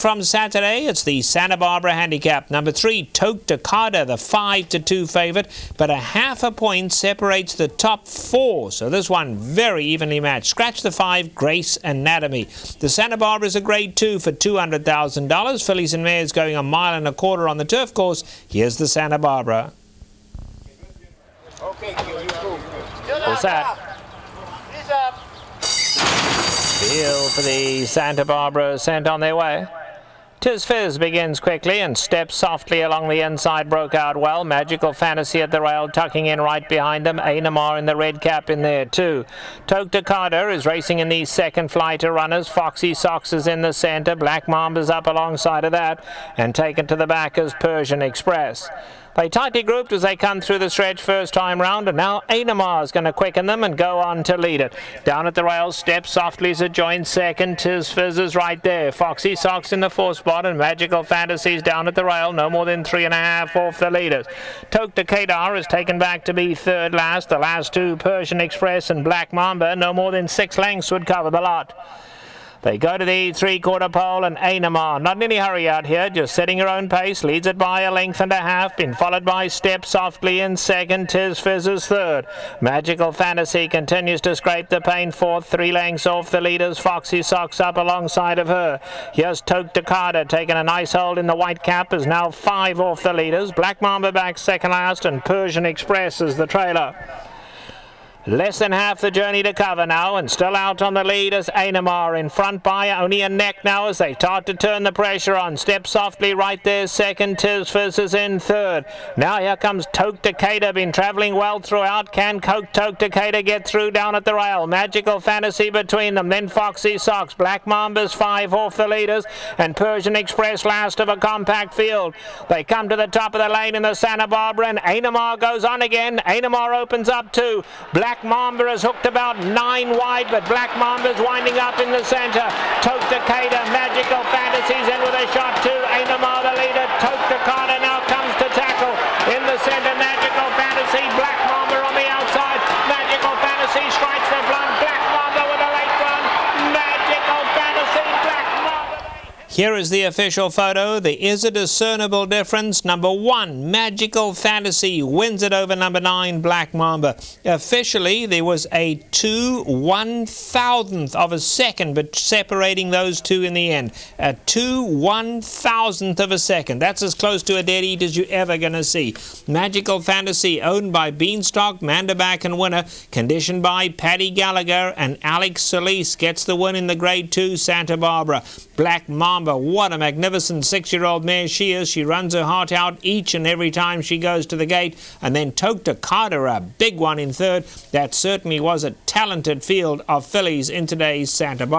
From Saturday, it's the Santa Barbara Handicap. Number 3, Toke Takada, the 5-2 favourite, but a half a point separates the top 4. So this one very evenly matched. Scratch the 5, Grace Anatomy. The Santa Barbara is a grade 2 for $200,000. Fillies and mares going 1.25 miles on the turf course. Here's the Santa Barbara. Okay, What's that? Field for the Santa Barbara sent on their way. Tiz Fizz begins quickly and steps softly along the inside, broke out well. Magical Fantasy at the rail, tucking in right behind him. Ainamar in the red cap in there too. Toke Takada is racing in the second flight of runners. Foxy Socks is in the centre. Black Mamba's up alongside of that. And taken to the back is Persian Express. They tightly grouped as they come through the stretch first time round, and now Ainamar is going to quicken them and go on to lead it. Down at the rails, steps softly as it joins second. Tiz Fizz is right there. Foxy Socks in the 4th spot, and Magical Fantasies down at the rail, no more than 3.5 off the leaders. Toke Takada is taken back to be 3rd last. The last 2, Persian Express and Black Mamba, no more than 6 lengths would cover the lot. They go to the 3/4 pole, and Ainamar, not in any hurry out here, just setting her own pace, leads it by 1.5 lengths, been followed by Step Softly in 2nd, Tiz Fizz is 3rd. Magical Fantasy continues to scrape the paint 4th, 3 lengths off the leaders. Foxy Socks up alongside of her. Here's Toke Takada taking a nice hold in the white cap, is now 5 off the leaders. Black Mamba back 2nd last, and Persian Express is the trailer. Less than half the journey to cover now, and still out on the lead is Ainamar, in front by only a neck now as they start to turn the pressure on. Step Softly right there, 2nd. Tiz Fizz is in 3rd. Now here comes Toke Takada, been travelling well throughout. Can Toke Takada get through down at the rail? Magical Fantasy between them, then Foxy Socks. Black Mamba's 5 off the leaders, and Persian Express last of a compact field. They come to the top of the lane in the Santa Barbara, and Ainamar goes on again. Ainamar opens up too. Black Mamba is hooked about 9 wide, but Black Mamba's winding up in the centre. Toke Takada, Magical Fantasies in with a shot too. Ainamar the leader. Toke Takada now comes to tackle in the centre. Magical Fantasy, Black Mamba on the outside. Magical Fantasy strikes the front. Black Mamba with a late run. Magical Fantasy, Black Mamba. Here is the official photo. There is a discernible difference. Number 1, Magical Fantasy wins it over number 9, Black Mamba. Officially, there was a 2/1000th of a second but separating those two in the end. A 2/1000th of a second. That's as close to a dead heat as you're ever going to see. Magical Fantasy, owned by Beanstalk, Manderback and winner, conditioned by Paddy Gallagher, and Alex Solis gets the win in the grade 2 Santa Barbara. Black Mamba, what a magnificent 6-year-old mare she is. She runs her heart out each and every time she goes to the gate. And then Toke Takada, a big one in 3rd. That certainly was a talented field of fillies in today's Santa Barbara.